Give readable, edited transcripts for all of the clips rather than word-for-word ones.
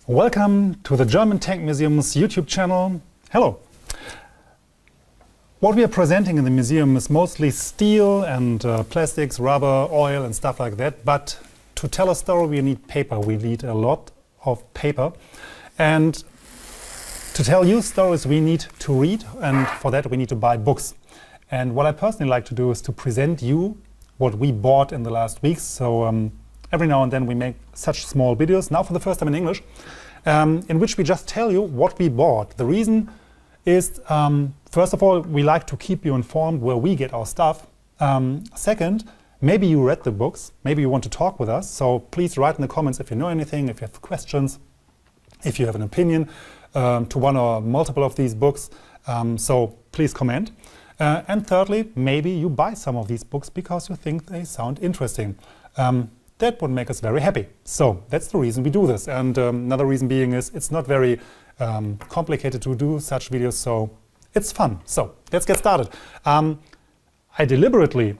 Welcome to the German Tank Museum's YouTube channel. Hello! What we are presenting in the museum is mostly steel and plastics, rubber, oil and stuff like that, but to tell a story we need paper. We need a lot of paper, and to tell you stories we need to read, and for that we need to buy books. And what I personally like to do is to present you what we bought in the last weeks. So every now and then we make such small videos, now for the first time in English, in which we just tell you what we bought. The reason is, first of all, we like to keep you informed where we get our stuff. Second, maybe you read the books, maybe you want to talk with us, so please write in the comments if you know anything, if you have questions, if you have an opinion to one or multiple of these books, so please comment. And thirdly, maybe you buy some of these books because you think they sound interesting. That would make us very happy. So that's the reason we do this. And another reason being is it's not very complicated to do such videos, so it's fun. So let's get started. I deliberately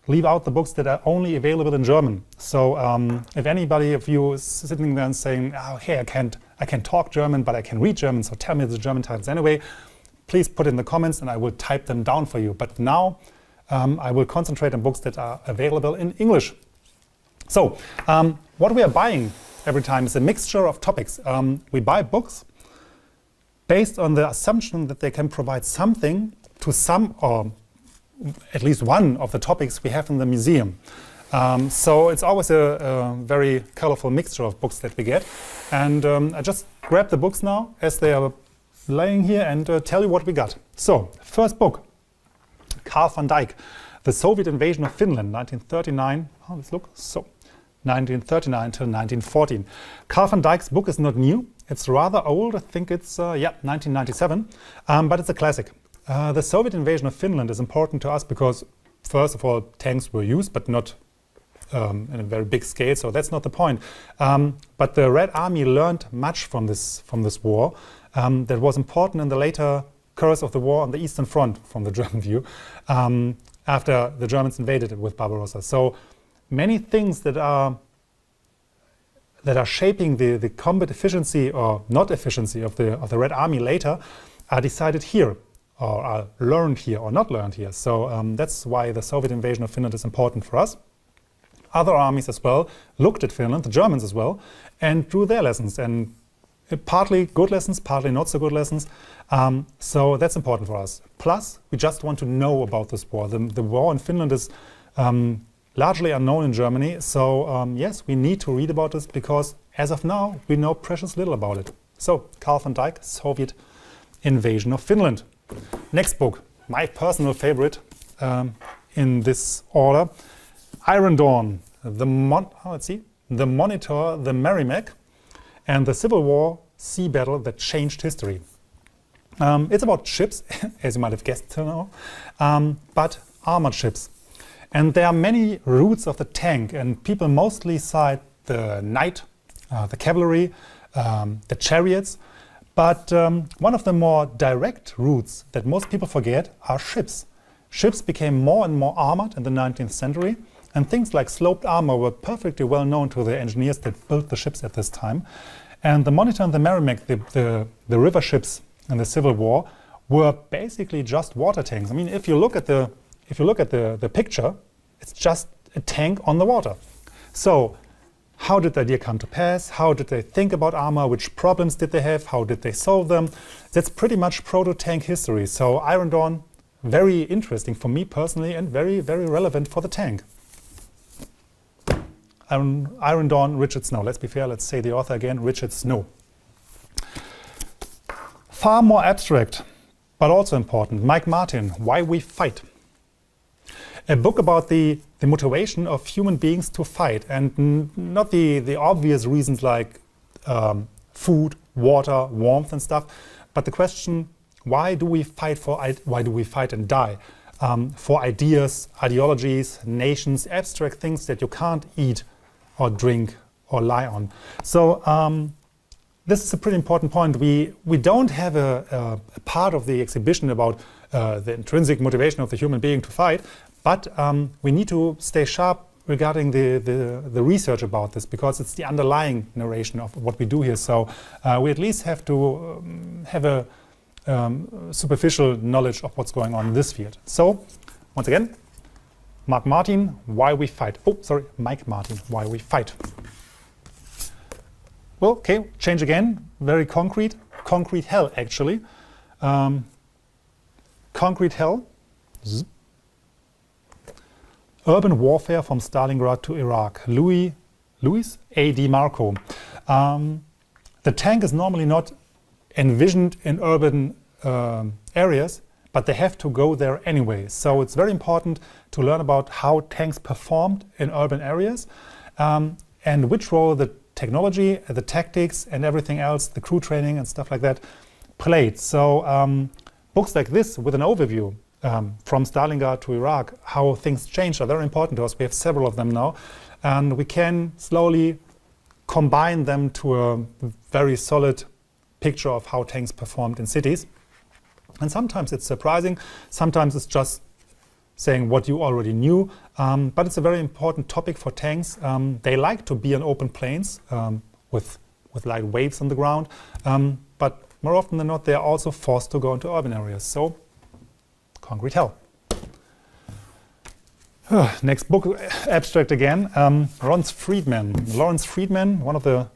leave out the books that are only available in German. So if anybody of you is sitting there and saying, oh, hey, I can't talk German, but I can read German, so tell me the German titles anyway, please put in the comments and I will type them down for you. But now I will concentrate on books that are available in English. So what we are buying every time is a mixture of topics. We buy books based on the assumption that they can provide something to some or at least one of the topics we have in the museum. So it's always a very colorful mixture of books that we get. And I just grab the books now as they are laying here and tell you what we got. So, first book, Karl van Dijk, The Soviet Invasion of Finland, 1939. Oh, let's look. So, 1939 till 1914. Karl van Dijk's book is not new. It's rather old. I think it's 1997, but it's a classic. The Soviet invasion of Finland is important to us because, first of all, tanks were used, but not in a very big scale, so that's not the point. But the Red Army learned much from this war that was important in the later course of the war on the Eastern Front, from the German view, after the Germans invaded it with Barbarossa. So many things that are shaping the combat efficiency or not efficiency of the Red Army later are decided here, or are learned here or not learned here. So that's why the Soviet invasion of Finland is important for us. Other armies as well looked at Finland, the Germans as well, and drew their lessons, and partly good lessons, partly not so good lessons. So that's important for us. Plus, we just want to know about this war. The war in Finland is largely unknown in Germany, so yes, we need to read about this because as of now, we know precious little about it. So, Karl van Dijk, Soviet Invasion of Finland. Next book, my personal favorite in this order, Iron Dawn, The Monitor, The Merrimac, and the Civil War sea battle that changed history. It's about ships, as you might have guessed till now, but armored ships. And there are many routes of the tank, and people mostly cite the knight, the cavalry, the chariots. But one of the more direct routes that most people forget are ships. Ships became more and more armored in the 19th century, and things like sloped armor were perfectly well known to the engineers that built the ships at this time. And the Monitor and the Merrimac, the river ships in the Civil War, were basically just water tanks. I mean, if you look at the picture, it's just a tank on the water. So, how did the idea come to pass? How did they think about armor? Which problems did they have? How did they solve them? That's pretty much proto-tank history. So Iron Dawn, very interesting for me personally and very, very relevant for the tank. Iron Dawn, Richard Snow. Let's be fair, let's say the author again, Richard Snow. Far more abstract, but also important. Mike Martin, Why We Fight. A book about the motivation of human beings to fight, and not the obvious reasons like food, water, warmth and stuff, but the question, why do we fight and die? For ideas, ideologies, nations, abstract things that you can't eat or drink or lie on. So this is a pretty important point. We don't have a part of the exhibition about the intrinsic motivation of the human being to fight, but we need to stay sharp regarding the research about this, because it's the underlying narration of what we do here. So we at least have to have a superficial knowledge of what's going on in this field. So once again, Mark Martin, Why We Fight. Oh, sorry, Mike Martin, Why We Fight. Well, okay, change again, very concrete. Concrete hell, actually. Concrete hell. Zzz. Urban warfare from Stalingrad to Iraq. Louis A. D. Marco. The tank is normally not envisioned in urban areas, but they have to go there anyway. So it's very important to learn about how tanks performed in urban areas and which role the technology, the tactics and everything else, the crew training and stuff like that played. So books like this with an overview from Stalingrad to Iraq, how things changed, are very important to us. We have several of them now, and we can slowly combine them to a very solid picture of how tanks performed in cities. And sometimes it's surprising, sometimes it's just saying what you already knew, but it's a very important topic for tanks. They like to be on open plains with light waves on the ground, but more often than not, they are also forced to go into urban areas. So, concrete hell. Next book, abstract again. Lawrence Friedman, one of the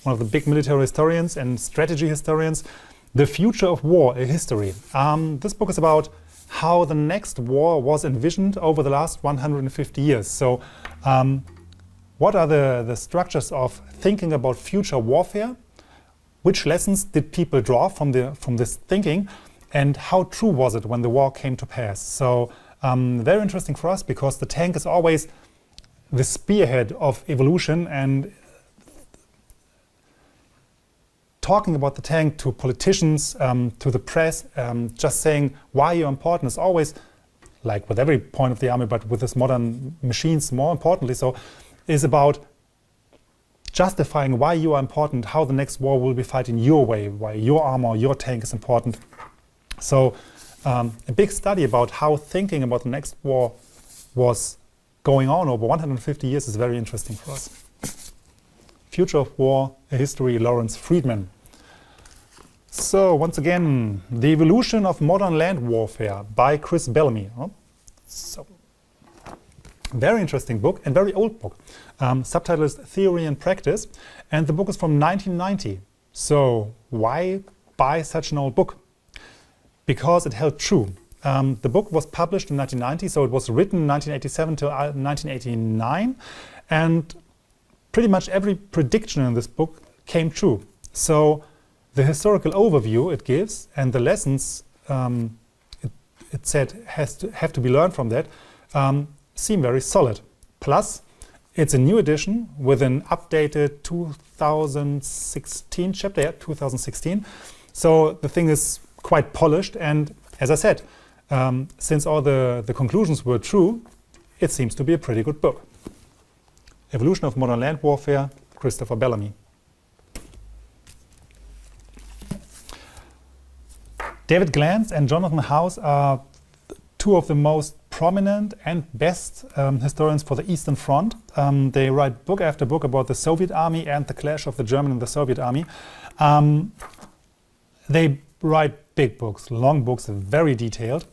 one of the big military historians and strategy historians. The Future of War, a History. This book is about how the next war was envisioned over the last 150 years. So what are the structures of thinking about future warfare? Which lessons did people draw from this thinking? And how true was it when the war came to pass? So very interesting for us, because the tank is always the spearhead of evolution, and talking about the tank to politicians, to the press, just saying why you're important is always, like with every point of the army, but with this modern machines more importantly so, is about justifying why you are important, how the next war will be fought in your way, why your armor, your tank is important. So a big study about how thinking about the next war was going on over 150 years is very interesting for us. Future of War, a History, Lawrence Friedman. So once again, The Evolution of Modern Land Warfare by Chris Bellamy. So, very interesting book and very old book. Subtitle is Theory and Practice, and the book is from 1990. So why buy such an old book? Because it held true. The book was published in 1990, so it was written 1987 to 1989, and pretty much every prediction in this book came true. So the historical overview it gives and the lessons it said have to be learned from that seem very solid. Plus, it's a new edition with an updated 2016 chapter, yeah, 2016. So the thing is quite polished, and as I said, since all the conclusions were true, it seems to be a pretty good book. Evolution of Modern Land Warfare, Christopher Bellamy. David Glantz and Jonathan House are two of the most prominent and best historians for the Eastern Front. They write book after book about the Soviet army and the clash of the German and the Soviet army. They write big books, long books, very detailed.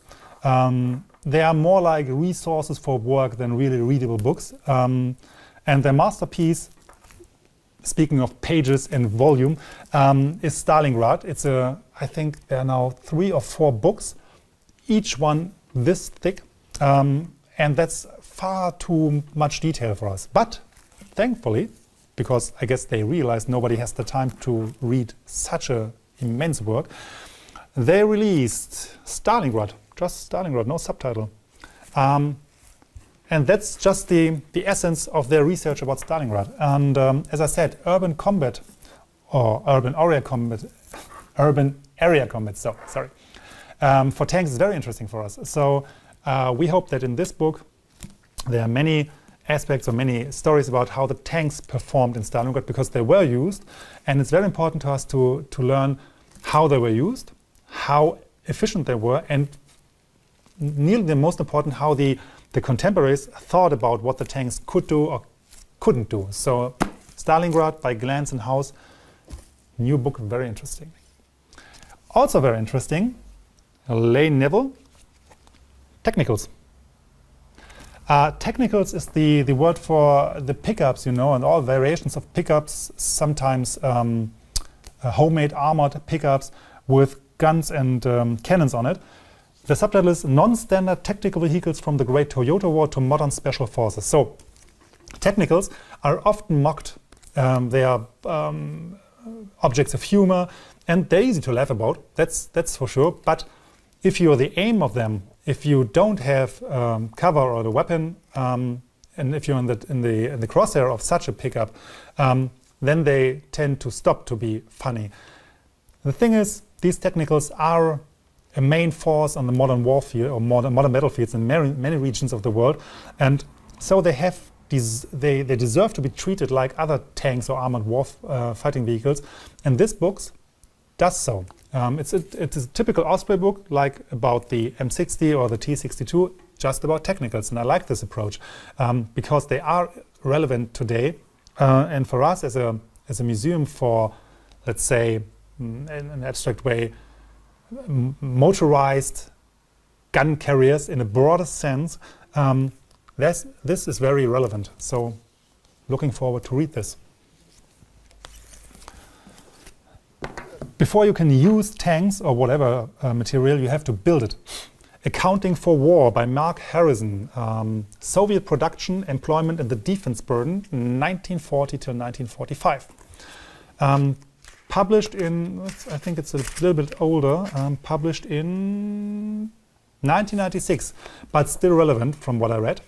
They are more like resources for work than really readable books. And their masterpiece, speaking of pages and volume, is Stalingrad. It's I think there are now 3 or 4 books, each one this thick, and that's far too much detail for us. But thankfully, because I guess they realized nobody has the time to read such an immense work, they released Stalingrad, just Stalingrad, no subtitle. And that's just the essence of their research about Stalingrad. And as I said, urban combat, or urban area combat, so sorry, for tanks is very interesting for us. So we hope that in this book there are many aspects or many stories about how the tanks performed in Stalingrad, because they were used, and it's very important to us to learn how they were used, how efficient they were, and nearly the most important, how the contemporaries thought about what the tanks could do or couldn't do. So Stalingrad by Glantz and House, new book, very interesting. Also very interesting, Lane Neville, Technicals. Technicals is the word for the pickups, and all variations of pickups, sometimes homemade armored pickups with guns and cannons on it. The subtitle is Non-Standard Tactical Vehicles from the Great Toyota War to Modern Special Forces. So, technicals are often mocked. They are objects of humor, and they're easy to laugh about. That's for sure. But if you're the aim of them, if you don't have cover or the weapon, and if you're in the crosshair of such a pickup, then they tend to stop to be funny. The thing is, these technicals are a main force on the modern warfare or modern battlefields in many regions of the world, and so they deserve to be treated like other tanks or armored fighting vehicles, and this book does so. It's a typical Osprey book, like about the M60 or the T62, just about technicals, and I like this approach because they are relevant today, and for us as a museum for, let's say, in an abstract way, motorized gun carriers in a broader sense, this is very relevant. So looking forward to read this. Before you can use tanks or whatever material, you have to build it. Accounting for War by Mark Harrison, Soviet Production, Employment and the Defense Burden, 1940 to 1945. Published in, I think it's a little bit older, published in 1996, but still relevant from what I read.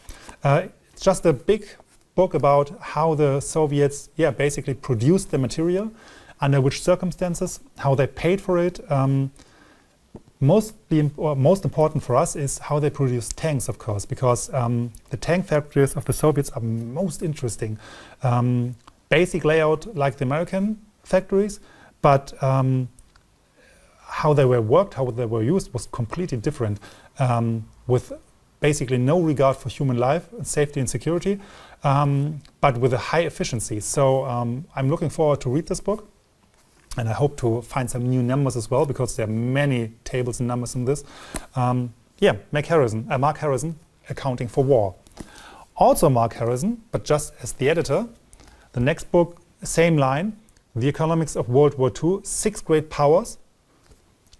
It's just a big book about how the Soviets, basically produced the material, under which circumstances, how they paid for it. Most important for us is how they produce tanks, of course, because the tank factories of the Soviets are most interesting. Basic layout like the American factories, but how they were worked, how they were used was completely different, with basically no regard for human life, safety and security, but with a high efficiency. So I'm looking forward to read this book, and I hope to find some new numbers as well, because there are many tables and numbers in this. Mark Harrison, Accounting for War. Also Mark Harrison, but just as the editor, the next book, same line, The Economics of World War II, 6 Great Powers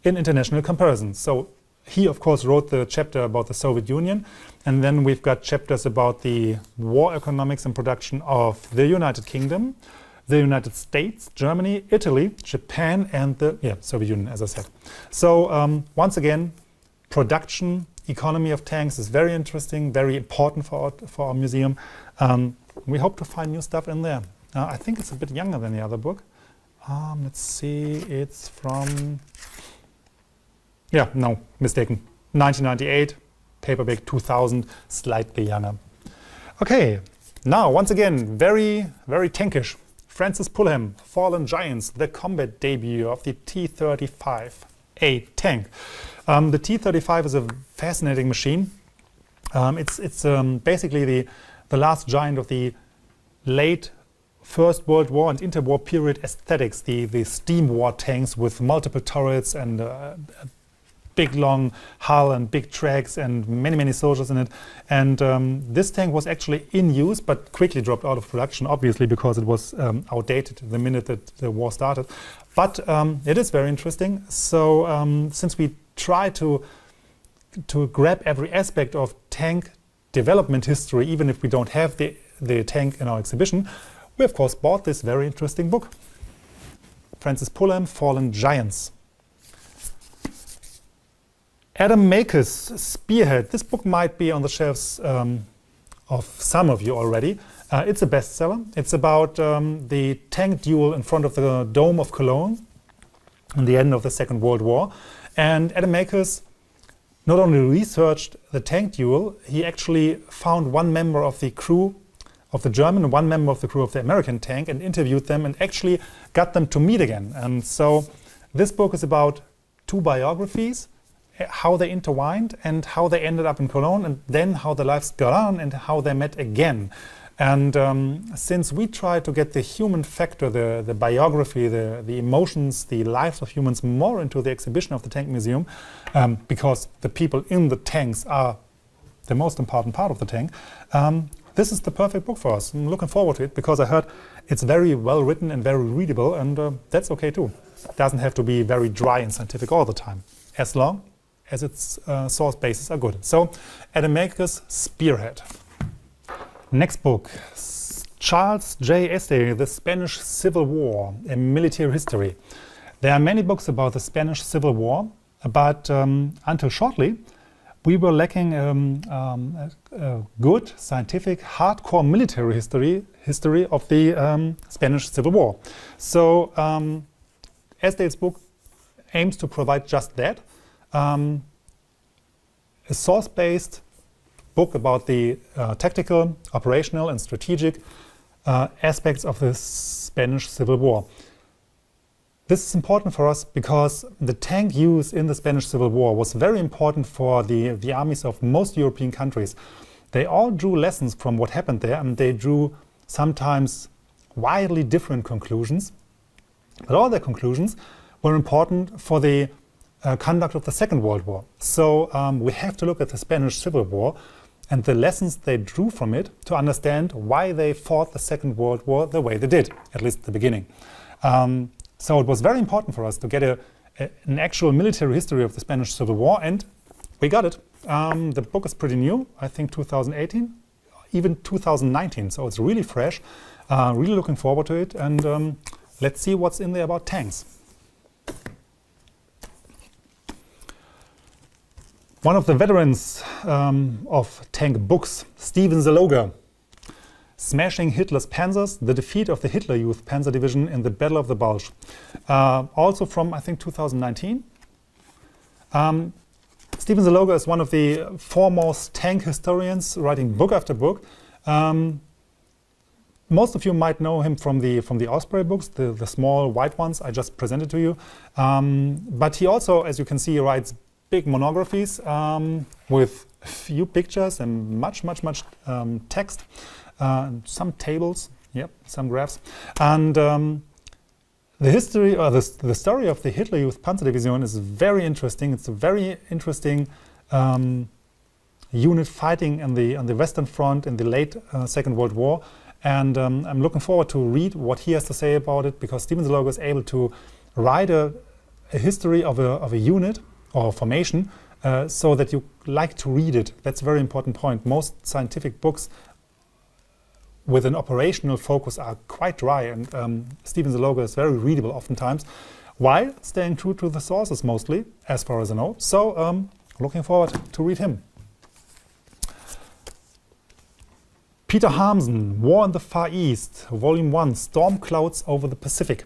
in International Comparison. So he, of course, wrote the chapter about the Soviet Union, and then we've got chapters about the war economics and production of the United Kingdom, the United States, Germany, Italy, Japan, and the Soviet Union, as I said. So once again, production, economy of tanks is very interesting, very important for our museum. We hope to find new stuff in there. I think it's a bit younger than the other book. Let's see, it's from, no, mistaken, 1998, paperback 2000, slightly younger. Okay, now once again, very, very tankish. Francis Pulham, Fallen Giants, the combat debut of the T-35A tank. The T-35 is a fascinating machine. It's basically the last giant of the late First World War and interwar period aesthetics, the steam war tanks with multiple turrets and big long hull and big tracks and many soldiers in it. And this tank was actually in use but quickly dropped out of production, obviously because it was outdated the minute that the war started. But it is very interesting. So since we try to grab every aspect of tank development history, even if we don't have the tank in our exhibition, we of course bought this very interesting book. Francis Pulham, Fallen Giants. Adam Maker's Spearhead. This book might be on the shelves of some of you already. It's a bestseller. It's about the tank duel in front of the Dome of Cologne in the end of the Second World War. And Adam Makers not only researched the tank duel, he actually found one member of the crew of the German and one member of the crew of the American tank and interviewed them and actually got them to meet again. And so this book is about 2 biographies, how they intertwined and how they ended up in Cologne, and then how their lives got on and how they met again. And since we try to get the human factor, the biography, the emotions, the lives of humans more into the exhibition of the Tank Museum, because the people in the tanks are the most important part of the tank, this is the perfect book for us. I'm looking forward to it because I heard it's very well written and very readable, and that's okay too. It doesn't have to be very dry and scientific all the time, as long as its source bases are good. So, Adam Maker's Spearhead. Next book, Charles J. Este, The Spanish Civil War, a Military History. There are many books about the Spanish Civil War, but until shortly, we were lacking a good, scientific, hardcore military history of the Spanish Civil War. So, Este's book aims to provide just that, a source-based book about the tactical, operational and strategic aspects of the Spanish Civil War. This is important for us because the tank use in the Spanish Civil War was very important for the armies of most European countries. They all drew lessons from what happened there, and they drew sometimes widely different conclusions. But all their conclusions were important for the conduct of the Second World War. So we have to look at the Spanish Civil War and the lessons they drew from it to understand why they fought the Second World War the way they did, at least at the beginning. So it was very important for us to get an actual military history of the Spanish Civil War, and we got it. The book is pretty new, I think 2018, even 2019, so it's really fresh. Really looking forward to it, and let's see what's in there about tanks. One of the veterans of tank books, Steven Zaloga, Smashing Hitler's Panzers, the defeat of the Hitler Youth Panzer Division in the Battle of the Bulge. Also from, I think, 2019. Steven Zaloga is one of the foremost tank historians, writing book after book. Most of you might know him from the Osprey books, the small white ones I just presented to you. But he also, as you can see, writes big monographies with few pictures and much text. Some tables, yep, some graphs, and the history or the story of the Hitler Youth Panzer Division is very interesting. It's a very interesting unit fighting on the Western Front in the late Second World War, and I'm looking forward to read what he has to say about it, because Steven Zaloga is able to write a history of a unit or formation so that you like to read it. That's a very important point. Most scientific books with an operational focus are quite dry, and Steven Zaloga is very readable oftentimes, while staying true to the sources mostly, as far as I know. So looking forward to read him. Peter Harmsen, War in the Far East, Volume 1, Storm Clouds over the Pacific.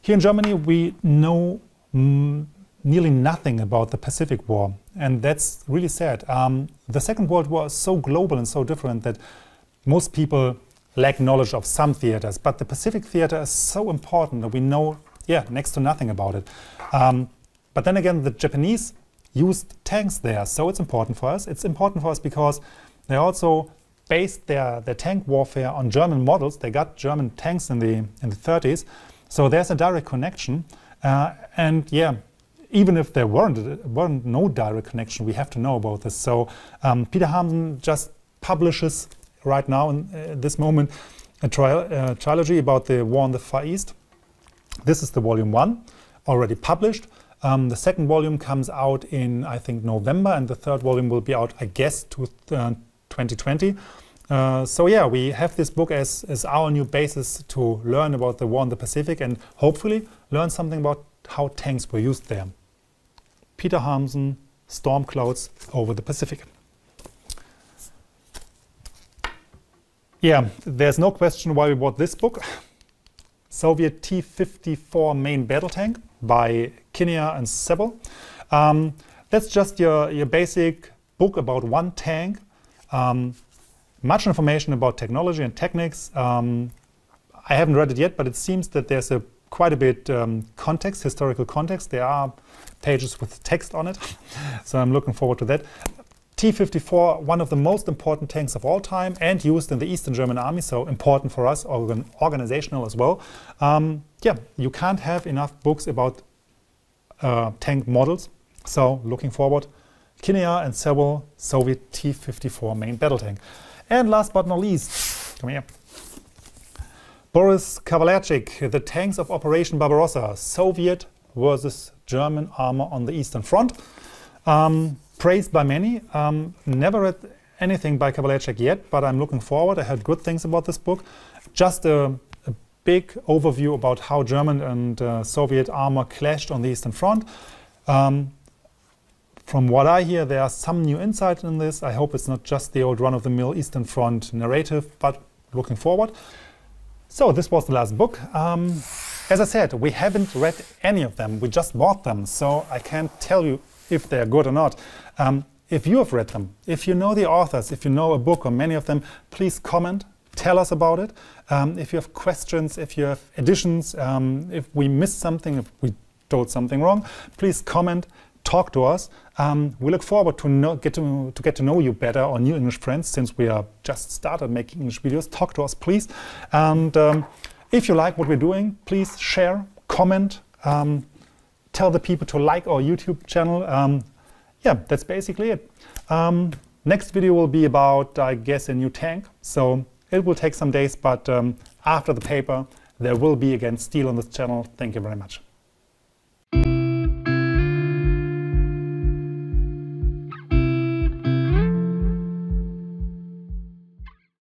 Here in Germany we know nearly nothing about the Pacific War, and that's really sad. The Second World War is so global and so different that most people lack knowledge of some theaters, but the Pacific theater is so important that we know, next to nothing about it. But then again, the Japanese used tanks there, so it's important for us. It's important for us because they also based their tank warfare on German models. They got German tanks in the 30s, so there's a direct connection. And yeah, even if there weren't no direct connection, we have to know about this. So Peter Harmsen just publishes right now, in this moment, a trilogy about the War in the Far East. This is the Volume 1, already published. The second volume comes out in, I think, November, and the third volume will be out, I guess, to 2020. So yeah, we have this book as our new basis to learn about the war in the Pacific and hopefully learn something about how tanks were used there. Peter Harmsen, Storm Clouds over the Pacific. Yeah, there's no question why we bought this book. Soviet T-54 Main Battle Tank by Kinnear and Sebel. That's just your basic book about one tank. Much information about technology and techniques. I haven't read it yet, but it seems that there's a quite a bit context, historical context. There are pages with text on it, so I'm looking forward to that. T-54, one of the most important tanks of all time and used in the Eastern German Army, so important for us, organizational as well. Yeah, you can't have enough books about tank models, so looking forward. Kinea and several Soviet T-54 main battle tank. And last but not least, come here, Boris Kavalerchik, the tanks of Operation Barbarossa, Soviet versus German armor on the Eastern Front. Praised by many. Never read anything by Kavalerchik yet, but I'm looking forward. I heard good things about this book. Just a big overview about how German and Soviet armor clashed on the Eastern Front. From what I hear, there are some new insights in this. I hope it's not just the old run-of-the-mill Eastern Front narrative, but looking forward. So this was the last book. As I said, we haven't read any of them. We just bought them, so I can't tell you if they're good or not. If you have read them, if you know the authors, if you know a book or many of them, please comment, tell us about it. If you have questions, if you have additions, if we missed something, if we told something wrong, please comment, talk to us. We look forward to get to know you better, our new English friends, since we are just started making English videos. Talk to us, please. And if you like what we're doing, please share, comment, tell the people to like our YouTube channel. Yeah, that's basically it. Next video will be about, I guess, a new tank. So it will take some days, but after the paper, there will be again steel on this channel. Thank you very much.